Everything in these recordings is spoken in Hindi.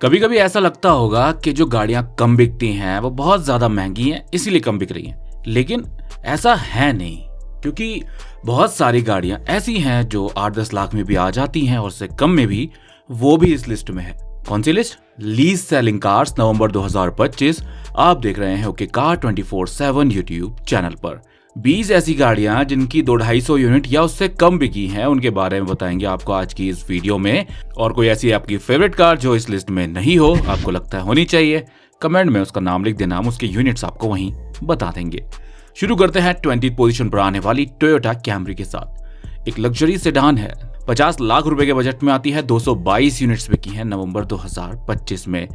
कभी कभी ऐसा लगता होगा कि जो गाड़ियां कम बिकती हैं वो बहुत ज्यादा महंगी हैं, इसीलिए कम बिक रही हैं। लेकिन ऐसा है नहीं, क्योंकि बहुत सारी गाड़ियां ऐसी हैं जो 8-10 लाख में भी आ जाती हैं और उससे कम में भी, वो भी इस लिस्ट में है। कौन सी लिस्ट? लीज सेलिंग कार्स नवंबर 2025। आप देख रहे हैं ओके कार 24/7 यूट्यूब चैनल पर। 20 ऐसी गाड़ियां जिनकी 200-250 यूनिट या उससे कम बिकी हैं, उनके बारे में बताएंगे आपको आज की इस वीडियो में। और कोई ऐसी आपकी फेवरेट कार जो इस लिस्ट में नहीं हो, आपको लगता है होनी चाहिए, कमेंट में उसका नाम लिख देना, हम उसके यूनिट्स आपको वहीं बता देंगे। शुरू करते हैं 20th पोजीशन पर आने वाली टोयोटा कैमरी के साथ। एक लग्जरी सेडान है, 50 लाख रुपए के बजट में आती है, 222 यूनिट्स बिकी हैं नवंबर 2025 में।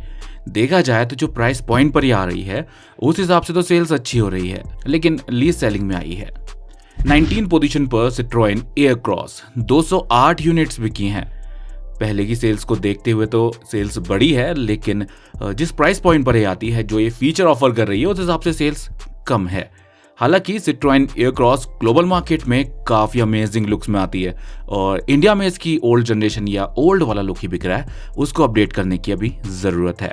देखा जाए तो जो प्राइस पॉइंट पर ही आ रही है, उस हिसाब से तो सेल्स अच्छी हो रही है, लेकिन लीज सेलिंग में आई है। 19 पोजीशन पर सिट्रोएन एयरक्रॉस, 208 यूनिट्स बिकी हैं। पहले की सेल्स को देखते हुए तो सेल्स बड़ी है, लेकिन जिस प्राइस पॉइंट पर ये आती है, जो ये फीचर ऑफर कर रही है, उस हिसाब से सेल्स कम है। हालांकि सिट्रोएन एयरक्रॉस ग्लोबल मार्केट में काफी अमेजिंग लुक्स में आती है और इंडिया में इसकी ओल्ड जनरेशन या ओल्ड वाला लुक ही बिक रहा है, उसको अपडेट करने की अभी जरूरत है।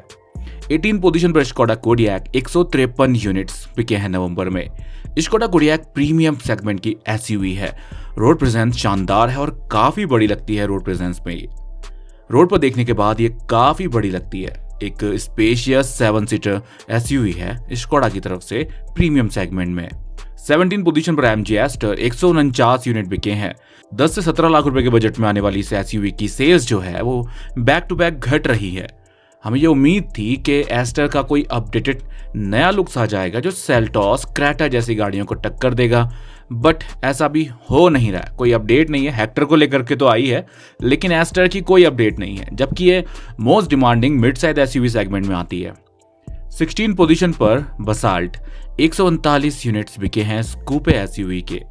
18 पोजीशन पर स्कोडा कोडियक, 153 यूनिट्स बिके हैं नवंबर में। स्कोडा कोडियक प्रीमियम सेगमेंट की एसयूवी है। रोड प्रेजेंस शानदार है और काफी बड़ी लगती है। रोड प्रेजेंस में ये रोड पर देखने के बाद ये काफी बड़ी लगती है। एक स्पेशियस 7 सीटर एसयूवी है स्कोडा की तरफ से प्रीमियम सेगमेंट में। 17 पोजीशन पर एमजी एस्टर, 149 यूनिट बिके हैं। 10 से 17 लाख रुपए के बजट में आने वाली इस एसयूवी की सेल्स जो है वो बैक टू बैक घट रही है। हमें ये उम्मीद थी कि एस्टर का कोई अपडेटेड नया लुक्स आ जाएगा जो सेल्टॉस, क्रेटा जैसी गाड़ियों को टक्कर देगा, बट ऐसा भी हो नहीं रहा है। कोई अपडेट नहीं है। हेक्टर को लेकर के तो आई है, लेकिन एस्टर की कोई अपडेट नहीं है, जबकि ये most demanding mid size SUV segment में आती है। 16 पोजीशन पर बसाल्ट, 139 यूनिट्स बिके हैं स्कूपे एसयूवी के।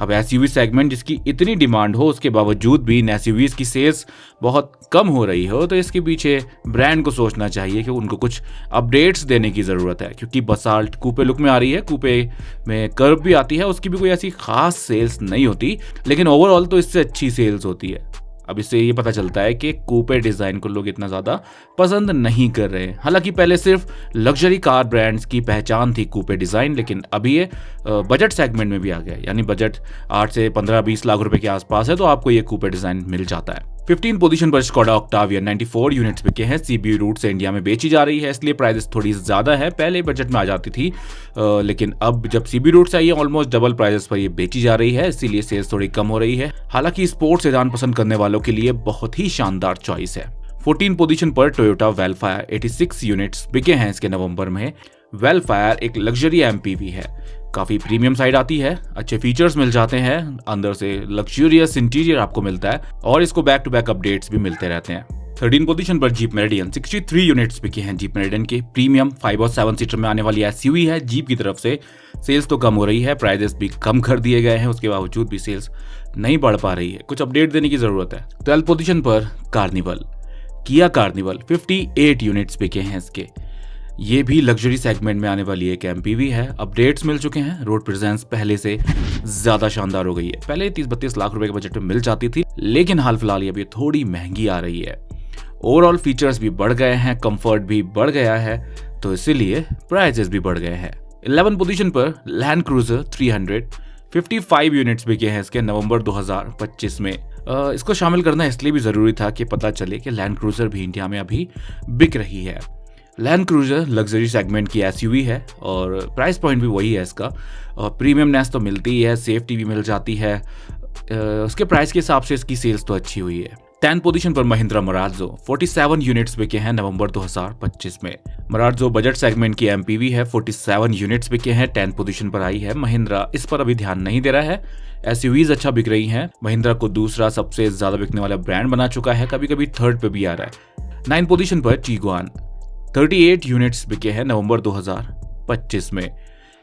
अब एसयूवी सेगमेंट जिसकी इतनी डिमांड हो, उसके बावजूद भी इन एसयूवीज की सेल्स बहुत कम हो रही हो, तो इसके पीछे ब्रांड को सोचना चाहिए कि उनको कुछ अपडेट्स देने की ज़रूरत है, क्योंकि बसाल्ट कूपे लुक में आ रही है, कूपे में कर्व भी आती है, उसकी भी कोई ऐसी खास सेल्स नहीं होती, लेकिन ओवरऑल तो इससे अच्छी सेल्स होती है। अब इससे ये पता चलता है कि कूपे डिज़ाइन को लोग इतना ज़्यादा पसंद नहीं कर रहे हैं। हालांकि पहले सिर्फ लग्जरी कार ब्रांड्स की पहचान थी कूपे डिज़ाइन, लेकिन अभी ये बजट सेगमेंट में भी आ गया है, यानी बजट 8 से 15-20 लाख रुपए के आसपास है, तो आपको ये कूपे डिज़ाइन मिल जाता है। 15 पोजीशन पर स्कोडा ऑक्टाविया, 94 यूनिट्स बिके हैं। सीबीयू रूट से इंडिया में बेची जा रही है, इसलिए प्राइस थोड़ी ज़्यादा है। पहले बजट में आ जाती थी, लेकिन अब जब सीबीयू रूट से आई है, ऑलमोस्ट डबल प्राइस पर ये बेची जा रही है, इसीलिए सेल्स थोड़ी कम हो रही है। हालांकि स्पोर्ट्स सेडान पसंद करने वालों के लिए बहुत ही शानदार चॉइस है। 14 पोजीशन पर टोयोटा वेलफायर, 86 यूनिट्स बिके हैं इसके नवंबर में। वेलफायर एक लग्जरी एमपीवी है, काफी प्रीमियम साइड आती है, अच्छे फीचर्स मिल जाते हैं, अंदर से लग्जूरियस इंटीरियर आपको मिलता है और इसको बैक टू बैक अपडेट्स भी मिलते रहते हैं। 13 पोजीशन पर जीप मेरिडियन, 63 यूनिट्स बिके हैं जीप मेरिडियन के। प्रीमियम 5 और 7 सीटर में आने वाली एसयूवी है। जीप की तरफ से सेल्स तो कम हो रही है, प्राइजेस भी कम कर दिए गए हैं, उसके बावजूद भी सेल्स नहीं बढ़ पा रही है, कुछ अपडेट देने की जरूरत है। 12 पोजीशन पर कार्निवल, किया कार्निवल, 58 यूनिट्स बिके हैं इसके। ये भी लग्जरी सेगमेंट में आने वाली एक एमपीवी है। अपडेट्स मिल चुके हैं, रोड प्रेजेंस पहले से ज्यादा शानदार हो गई है। पहले 30-32 लाख रुपए के बजट में मिल जाती थी, लेकिन हाल फिलहाल ये थोड़ी महंगी आ रही है। ओवरऑल फीचर्स भी बढ़ गए हैं, कंफर्ट भी बढ़ गया है, तो इसीलिए प्राइसेस भी बढ़ गए हैं। 11 पोजीशन पर लैंड क्रूजर 300, 55 यूनिट्स बिके हैं इसके नवंबर 2025 में। इसको शामिल करना इसलिए भी जरूरी था कि पता चले कि लैंड क्रूजर भी इंडिया में अभी बिक रही है। लैंड क्रूजर लग्जरी सेगमेंट की एसयूवी है और प्राइस पॉइंट भी वही है इसका, और प्रीमियमनेस तो मिलती ही है, सेफ्टी भी मिल जाती है। उसके प्राइस के हिसाब से इसकी सेल्स तो अच्छी हुई है। 10 पोजीशन पर महिंद्रा मराज़ो, 47 यूनिट्स बिके हैं नवंबर 2025 में। मराज़ो बजट सेगमेंट की एमपीवी है, 47 यूनिट्स बिके हैं, 10 पोजीशन पर आई है। महिंद्रा इस पर अभी ध्यान नहीं दे रहा है, एसयूवीज अच्छा बिक रही हैं। महिंद्रा को दूसरा सबसे ज्यादा बिकने वाला ब्रांड बना चुका है, कभी कभी थर्ड पे भी आ रहा है। 9 पोजीशन पर टीगुआन, 38 यूनिट्स बिके हैं नवंबर 2025 में।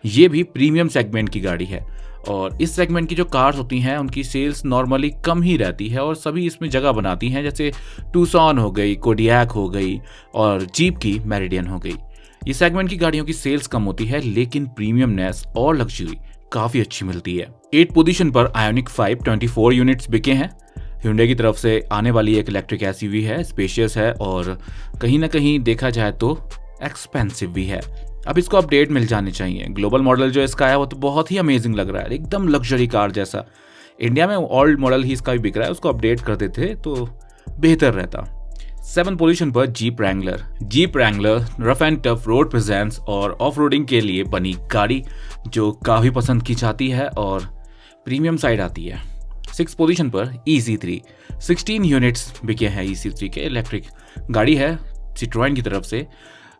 ये भी प्रीमियम सेगमेंट की गाड़ी है और इस सेगमेंट की जो कार्स होती हैं उनकी सेल्स नॉर्मली कम ही रहती है और सभी इसमें जगह बनाती हैं, जैसे टूसॉन हो गई, कोडियक हो गई और जीप की मेरिडियन हो गई। ये सेगमेंट की गाड़ियों की सेल्स कम होती है, लेकिन प्रीमियमनेस और लग्जरी काफी अच्छी मिलती है। 8 पोजीशन पर आयोनिक 5, 24 यूनिट्स बिके हैं। Hyundai की तरफ से आने वाली एक इलेक्ट्रिक एसयूवी है, स्पेशियस है और कहीं ना कहीं देखा जाए तो एक्सपेंसिव भी है। अब इसको अपडेट मिल जाने चाहिए। ग्लोबल मॉडल जो इसका है वो तो बहुत ही अमेजिंग लग रहा है, एकदम लग्जरी कार जैसा। इंडिया में ओल्ड मॉडल ही इसका भी बिक रहा है, उसको अपडेट कर देते तो बेहतर रहता। 7 पोजीशन पर jeep Wrangler. Jeep Wrangler rough and tough road presence और ऑफ रोडिंग के लिए बनी गाड़ी जो काफ़ी पसंद की जाती है और प्रीमियम साइड आती है। 6 पोजीशन पर EC3। 16 यूनिट्स बिके हैं EC3 के। इलेक्ट्रिक गाड़ी है सिट्रोएन की तरफ से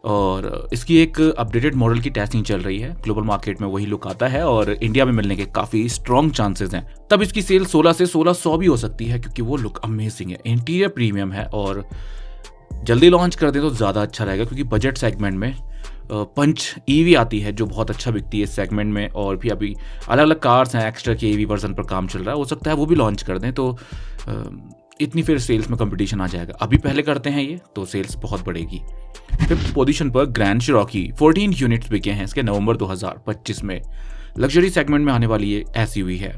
और इसकी एक अपडेटेड मॉडल की टेस्टिंग चल रही है। ग्लोबल मार्केट में वही लुक आता है और इंडिया में मिलने के काफ़ी स्ट्रॉन्ग चांसेस हैं। तब इसकी सेल 16 से 1600 भी हो सकती है क्योंकि वो लुक अमेजिंग है, इंटीरियर प्रीमियम है और जल्दी लॉन्च कर दे तो ज़्यादा अच्छा रहेगा क्योंकि बजट सेगमेंट में पंच ईवी आती है जो बहुत अच्छा बिकती है इस सेगमेंट में। और भी अभी अलग अलग कार्स हैं, एक्स्ट्रा के ईवी वर्जन पर काम चल रहा है, हो सकता है वो भी लॉन्च कर दें तो इतनी फिर सेल्स में कंपटीशन आ जाएगा। अभी पहले करते हैं ये तो सेल्स बहुत बढ़ेगी। 5th पोजीशन पर ग्रैंड चिरोकी। 14 यूनिट्स बिके हैं इसके नवंबर 2025 में। लग्जरी सेगमेंट में आने वाली ये एसयूवी है।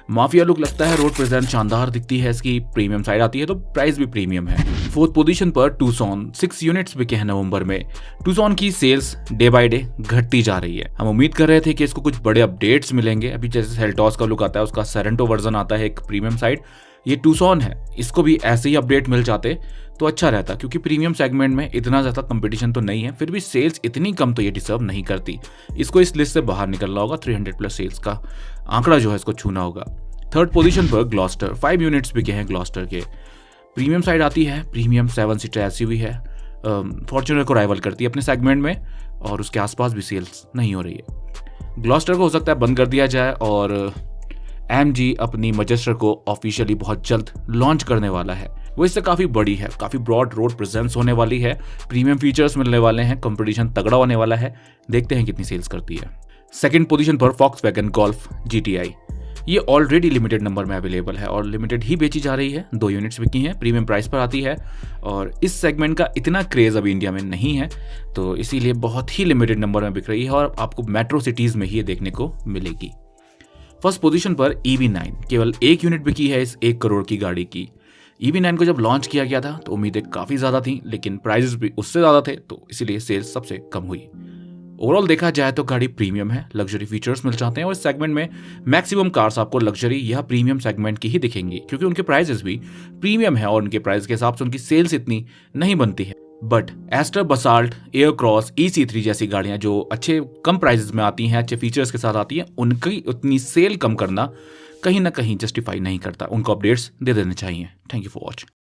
माफिया लुक लगता है, रोड प्रेजेंस शानदार दिखती है इसकी, प्रीमियम साइड आती है तो प्राइस भी प्रीमियम है। 4th पोजीशन पर टूसॉन। 6 यूनिट्स बिके हैं नवंबर में। टूसॉन की सेल्स डे बाय डे घटती जा रही है। हम उम्मीद कर रहे थे कि इसको कुछ बड़े अपडेट्स मिलेंगे। अभी जैसे सेल्टॉस का लुक आता है, उसका सेरेंटो वर्जन आता है एक प्रीमियम साइड, ये टूसॉन है, इसको भी ऐसे ही अपडेट मिल जाते तो अच्छा रहता क्योंकि प्रीमियम सेगमेंट में इतना ज़्यादा कंपटीशन तो नहीं है, फिर भी सेल्स इतनी कम तो ये डिजर्व नहीं करती। इसको इस लिस्ट से बाहर निकलना होगा, 300+ सेल्स का आंकड़ा जो है इसको छूना होगा। 3rd पोजीशन पर ग्लॉस्टर। 5 यूनिट्स बिके हैं ग्लॉस्टर के। प्रीमियम साइड आती है, प्रीमियम 7 सीटर एसयूवी है, फॉर्च्यूनर को राइवल करती है अपने सेगमेंट में और उसके आसपास भी सेल्स नहीं हो रही है। ग्लॉस्टर को हो सकता है बंद कर दिया जाए और AMG अपनी मैजेस्टर को ऑफिशियली बहुत जल्द लॉन्च करने वाला है। वो इससे काफ़ी बड़ी है, काफ़ी ब्रॉड रोड प्रेजेंस होने वाली है, प्रीमियम फीचर्स मिलने वाले हैं, कंपटीशन तगड़ा होने वाला है। देखते हैं कितनी सेल्स करती है। 2nd पोजीशन पर Volkswagen Golf GTI। ये ऑलरेडी लिमिटेड नंबर में अवेलेबल है और लिमिटेड ही बेची जा रही है। 2 यूनिट्स बिकी हैं, प्रीमियम प्राइस पर आती है और इस सेगमेंट का इतना क्रेज अभी इंडिया में नहीं है तो इसीलिए बहुत ही लिमिटेड नंबर में बिक रही है और आपको मेट्रो सिटीज़ में ही ये देखने को मिलेगी। 1st पोजीशन पर EV9। केवल 1 यूनिट बिकी है इस 1 करोड़ की गाड़ी की। EV9 को जब लॉन्च किया गया था तो उम्मीदें काफ़ी ज़्यादा थी लेकिन प्राइजेस भी उससे ज़्यादा थे तो इसीलिए सेल्स सबसे कम हुई। ओवरऑल देखा जाए तो गाड़ी प्रीमियम है, लग्जरी फीचर्स मिल जाते हैं और इस सेगमेंट में मैक्सिमम कार्स आपको लग्जरी या प्रीमियम सेगमेंट की ही दिखेंगी क्योंकि उनके प्राइजेस भी प्रीमियम है और उनके प्राइस के हिसाब से उनकी सेल्स इतनी नहीं बनती है। But ester, basalt, Aircross, EC3 जैसी गाड़ियां जो अच्छे कम प्राइजेस में आती हैं, अच्छे फीचर्स के साथ आती हैं, उनकी उतनी सेल कम करना कहीं ना कहीं जस्टिफाई नहीं करता। उनको अपडेट्स दे देने चाहिए। Thank you for watching.